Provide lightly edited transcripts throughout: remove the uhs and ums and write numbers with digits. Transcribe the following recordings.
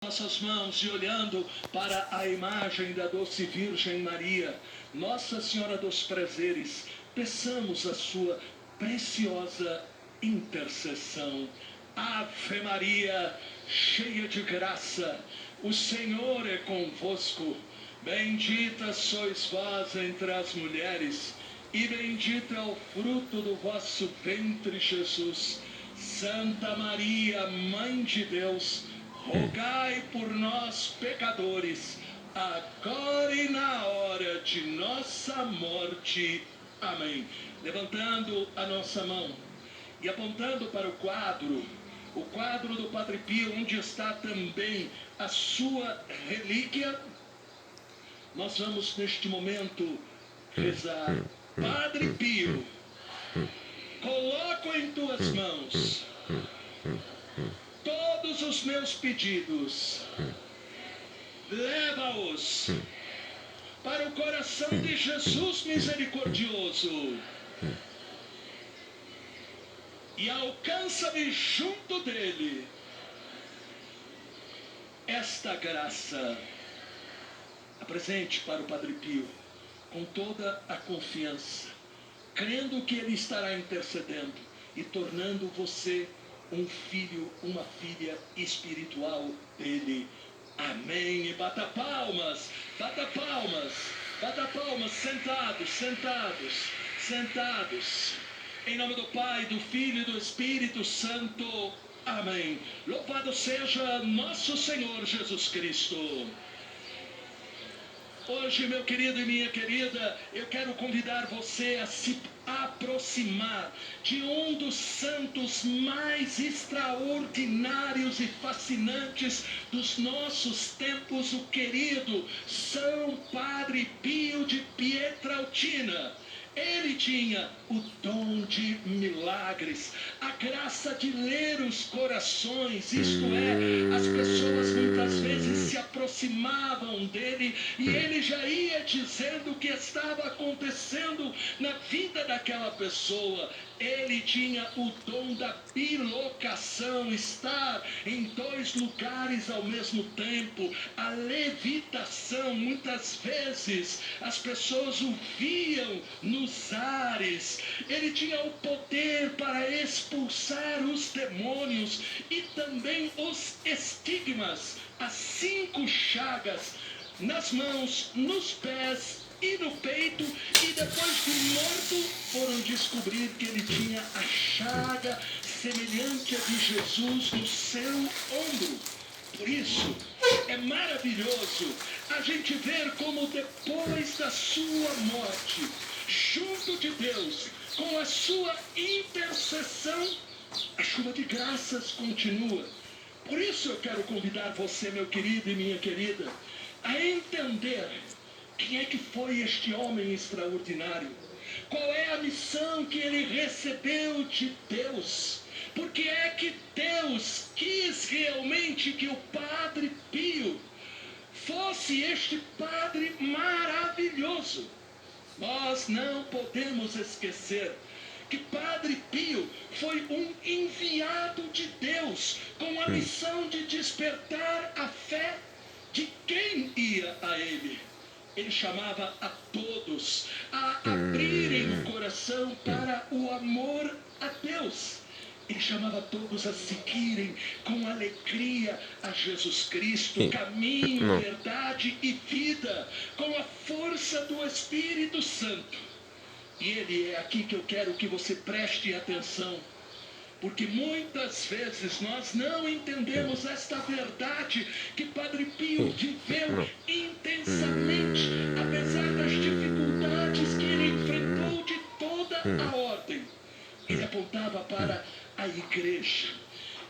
Nossas mãos e olhando para a imagem da doce Virgem Maria, Nossa Senhora dos Prazeres, peçamos a sua preciosa intercessão. Ave Maria, cheia de graça, o Senhor é convosco. Bendita sois vós entre as mulheres, e bendito é o fruto do vosso ventre, Jesus. Santa Maria, Mãe de Deus, rogai por nós, pecadores, agora e na hora de nossa morte. Amém. Levantando a nossa mão e apontando para o quadro do Padre Pio, onde está também a sua relíquia, nós vamos neste momento rezar. Padre Pio, coloco em tuas mãos todos os meus pedidos, leva-os para o coração de Jesus misericordioso e alcança-me junto dele esta graça. Apresente para o Padre Pio com toda a confiança, crendo que ele estará intercedendo e tornando você um filho, uma filha espiritual dele. Amém. E bata palmas, bata palmas, bata palmas, sentados. Em nome do Pai, do Filho e do Espírito Santo. Amém. Louvado seja nosso Senhor Jesus Cristo. Hoje, meu querido e minha querida, eu quero convidar você a se aproximar de um dos santos mais extraordinários e fascinantes dos nossos tempos, o querido São Padre Pio de Pietrelcina. Ele tinha o dom de milagres, a graça de ler os corações, isto é, as pessoas muitas vezes se aproximavam dele e ele já ia dizendo o que estava acontecendo na vida daquela pessoa. Ele tinha o dom da bilocação, estar em dois lugares ao mesmo tempo, a levitação. Muitas vezes as pessoas o viam nos ares. Ele tinha o poder para expulsar os demônios e também os estigmas, as 5 chagas nas mãos, nos pés e no peito, e depois de morto foram descobrir que ele tinha a chaga semelhante à de Jesus no seu ombro. Por isso é maravilhoso a gente ver como depois da sua morte, junto de Deus, com a sua intercessão, a chuva de graças continua. Por isso eu quero convidar você, meu querido e minha querida, a entender quem é que foi este homem extraordinário, qual é a missão que ele recebeu de Deus, porque é que Deus quis realmente que o Padre Pio fosse este padre maravilhoso. Nós não podemos esquecer que Padre Pio foi um enviado de Deus com a missão de despertar a fé de quem ia a ele. Ele chamava a todos a abrirem o coração para o amor a Deus. Ele chamava todos a seguirem com alegria a Jesus Cristo, caminho, verdade e vida, com a força do Espírito Santo. E ele é aqui que eu quero que você preste atenção, porque muitas vezes nós não entendemos esta verdade que Padre Pio viveu intensamente, apesar das dificuldades que ele enfrentou de toda a ordem. Ele apontava para a igreja,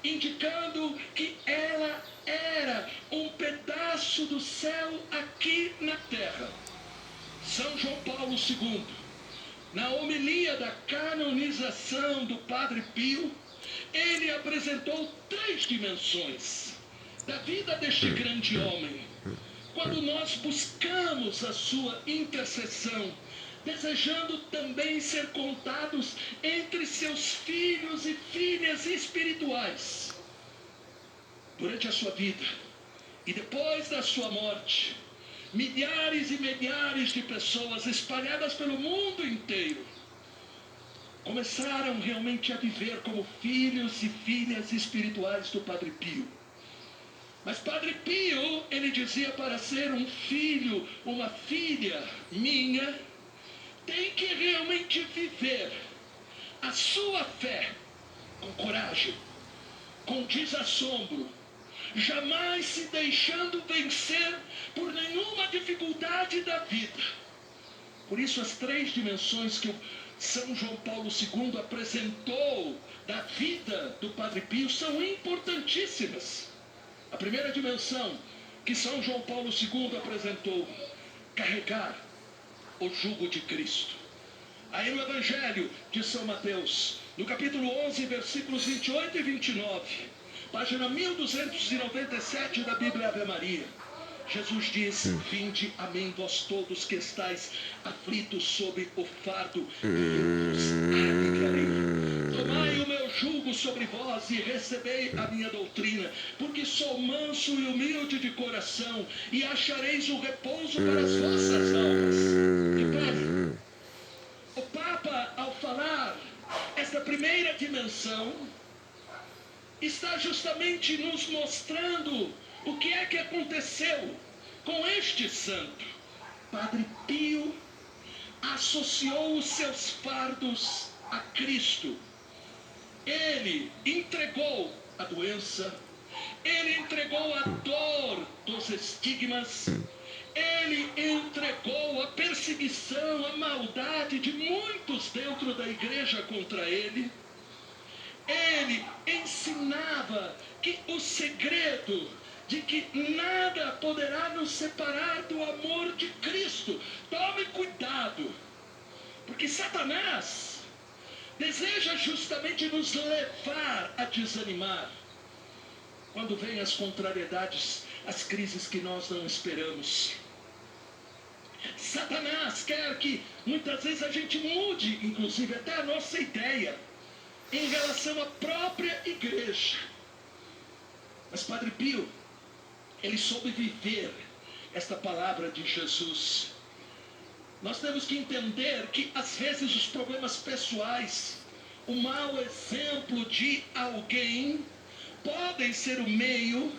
indicando que ela era um pedaço do céu aqui na terra. São João Paulo II, na homilia da canonização do Padre Pio, ele apresentou 3 dimensões da vida deste grande homem. Quando nós buscamos a sua intercessão, desejando também ser contados entre seus filhos e filhas espirituais, durante a sua vida, E depois da sua morte, milhares e milhares de pessoas espalhadas pelo mundo inteiro começaram realmente a viver como filhos e filhas espirituais do Padre Pio. Mas Padre Pio, ele dizia, para ser um filho, uma filha minha, tem que realmente viver a sua fé com coragem, com desassombro, jamais se deixando vencer por nenhuma dificuldade da vida. Por isso as 3 dimensões que o São João Paulo II apresentou da vida do Padre Pio são importantíssimas. A primeira dimensão que São João Paulo II apresentou: carregar o jugo de Cristo. Aí no Evangelho de São Mateus, no capítulo 11, versículos 28 e 29, página 1297 da Bíblia Ave Maria, Jesus diz: vinde a mim, vós todos que estáis aflitos sob o fardo, e eu vos aliviarei. Tomai o meu jugo sobre vós e recebei a minha doutrina, porque sou manso e humilde de coração, e achareis o repouso para as vossas almas. Repare, o Papa, ao falar esta primeira dimensão, está justamente nos mostrando o que é que aconteceu com este santo. Padre Pio associou os seus fardos a Cristo. Ele entregou a doença, ele entregou a dor dos estigmas, ele entregou a perseguição, a maldade de muitos dentro da igreja contra ele. Ele ensinava que o segredo de que nada poderá nos separar do amor de Cristo. Tome cuidado, porque Satanás deseja justamente nos levar a desanimar quando vêm as contrariedades, as crises que nós não esperamos. Satanás quer que muitas vezes a gente mude, inclusive até a nossa ideia em relação à própria igreja. Mas Padre Pio, ele soube viver esta palavra de Jesus. Nós temos que entender que às vezes os problemas pessoais, o mau exemplo de alguém, podem ser o meio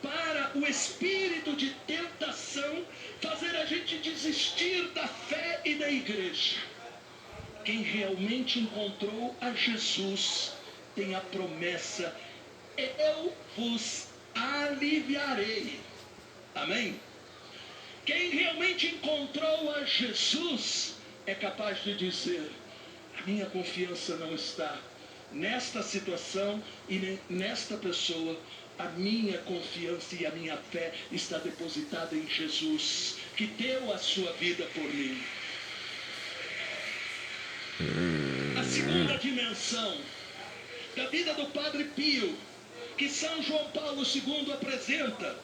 para o espírito de tentação fazer a gente desistir da fé e da igreja. Quem realmente encontrou a Jesus tem a promessa: eu vos aliviarei. Amém? Quem realmente encontrou a Jesus é capaz de dizer: a minha confiança não está nesta situação e nem nesta pessoa. A minha confiança e a minha fé está depositada em Jesus, que deu a sua vida por mim. A segunda dimensão da vida do Padre Pio, que São João Paulo II apresenta,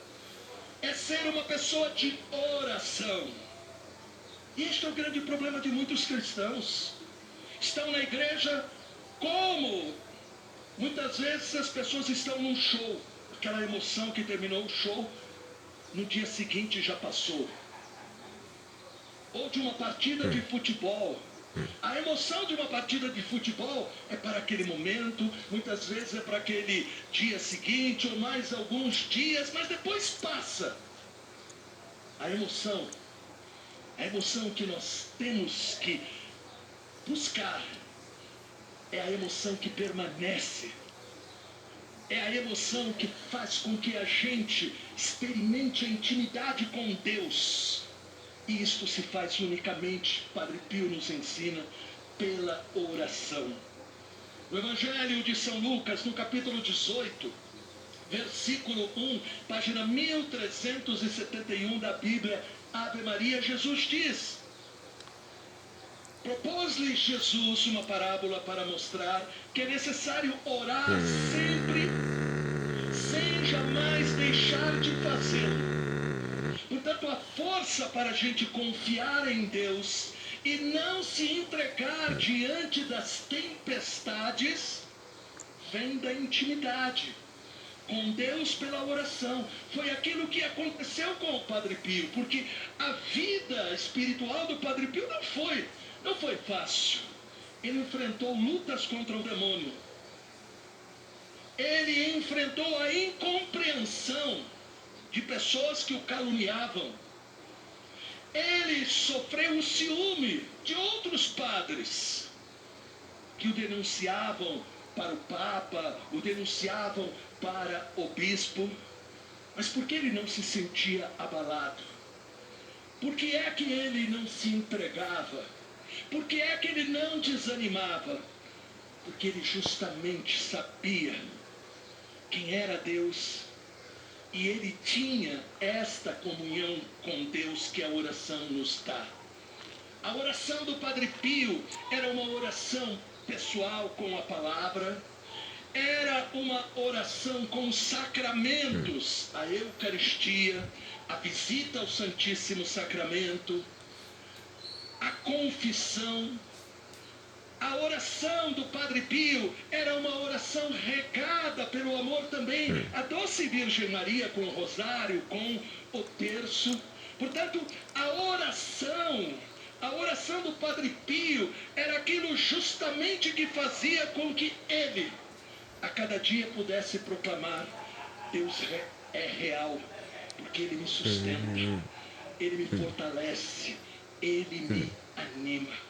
é ser uma pessoa de oração. E este é o grande problema de muitos cristãos. Estão na igreja como muitas vezes as pessoas estão num show. Aquela emoção que terminou o show, no dia seguinte já passou. Ou de uma partida de futebol. A emoção de uma partida de futebol é para aquele momento, muitas vezes é para aquele dia seguinte ou mais alguns dias, mas depois passa. A emoção que nós temos que buscar é a emoção que permanece. É a emoção que faz com que a gente experimente a intimidade com Deus. E isto se faz unicamente, Padre Pio nos ensina, pela oração. No Evangelho de São Lucas, no capítulo 18, versículo 1, página 1371 da Bíblia Ave Maria, Jesus diz: propôs-lhe Jesus uma parábola para mostrar que é necessário orar sempre, sem jamais deixar de fazê-lo. Portanto, a força para a gente confiar em Deus e não se entregar diante das tempestades vem da intimidade, com Deus pela oração. Foi aquilo que aconteceu com o Padre Pio, porque a vida espiritual do Padre Pio não foi fácil. Ele enfrentou lutas contra o demônio. Ele enfrentou a incompreensão de pessoas que o caluniavam. Ele sofreu o ciúme de outros padres que o denunciavam para o Papa, o denunciavam para o bispo. Mas por que ele não se sentia abalado? Por que é que ele não se entregava? Por que é que ele não desanimava? Porque ele justamente sabia quem era Deus. E ele tinha esta comunhão com Deus que a oração nos dá. A oração do Padre Pio era uma oração pessoal com a palavra, era uma oração com os sacramentos, a Eucaristia, a visita ao Santíssimo Sacramento, a confissão. A oração do Padre Pio era uma oração regada pelo amor também à doce Virgem Maria, com o rosário, com o terço. Portanto, a oração do Padre Pio era aquilo justamente que fazia com que ele, a cada dia, pudesse proclamar: Deus é real, porque Ele me sustenta, Ele me fortalece, Ele me anima.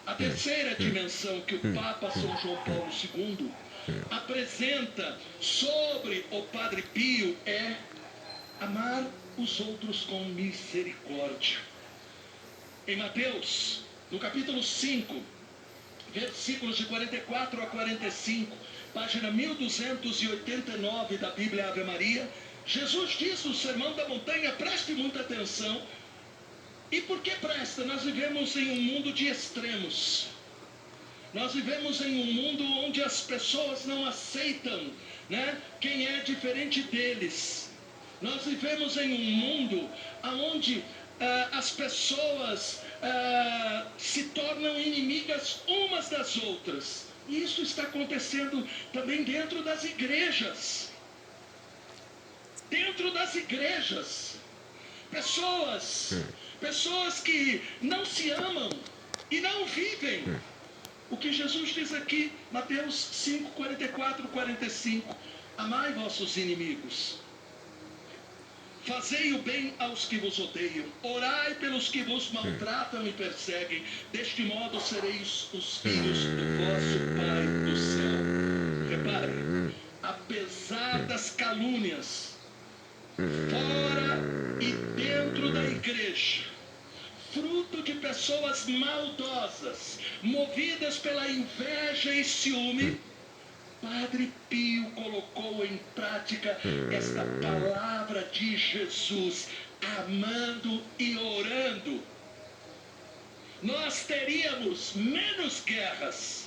A terceira dimensão que o Papa São João Paulo II apresenta sobre o Padre Pio é amar os outros com misericórdia. Em Mateus, no capítulo 5, versículos de 44 a 45, página 1289 da Bíblia Ave Maria, Jesus diz no Sermão da Montanha, preste muita atenção. E por que presta? Nós vivemos em um mundo de extremos. Nós vivemos em um mundo onde as pessoas não aceitam, né, quem é diferente deles. Nós vivemos em um mundo onde as pessoas se tornam inimigas umas das outras. E isso está acontecendo também dentro das igrejas. Dentro das igrejas. Pessoas que não se amam e não vivem o que Jesus diz aqui, Mateus 5, 44, 45. Amai vossos inimigos. Fazei o bem aos que vos odeiam. Orai pelos que vos maltratam e perseguem. Deste modo sereis os filhos do vosso Pai do céu. Repare, apesar das calúnias, fora e dentro da igreja, fruto de pessoas maldosas, movidas pela inveja e ciúme, Padre Pio colocou em prática esta palavra de Jesus, amando e orando. Nós teríamos menos guerras,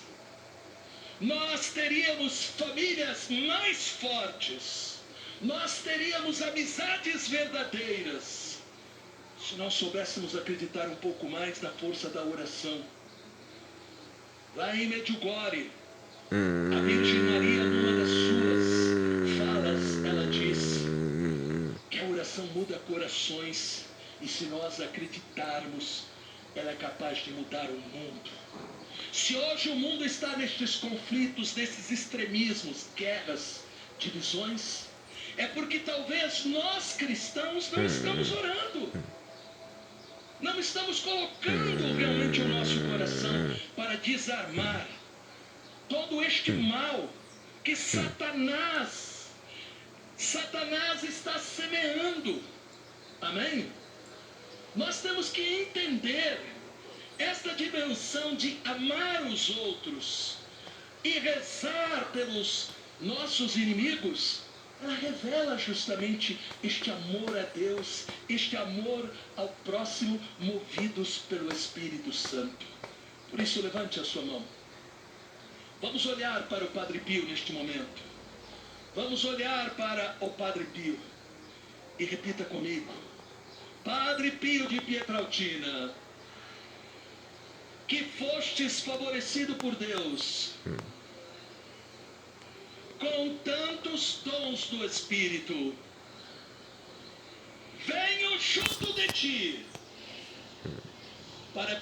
nós teríamos famílias mais fortes, nós teríamos amizades verdadeiras, se nós soubéssemos acreditar um pouco mais na força da oração. Lá em Medjugorje, a Virgem Maria, numa das suas falas, ela diz que a oração muda corações, e se nós acreditarmos, ela é capaz de mudar o mundo. Se hoje o mundo está nestes conflitos, nesses extremismos, guerras, divisões, é porque talvez nós cristãos não estamos orando. Não estamos colocando realmente o nosso coração para desarmar todo este mal que Satanás está semeando. Amém? Nós temos que entender esta dimensão de amar os outros e rezar pelos nossos inimigos. Ela revela justamente este amor a Deus, este amor ao próximo, movidos pelo Espírito Santo. Por isso, levante a sua mão. Vamos olhar para o Padre Pio neste momento. Vamos olhar para o Padre Pio e repita comigo: Padre Pio de Pietrautina, que fostes favorecido por Deus com tantos dons do Espírito. Venho junto de ti para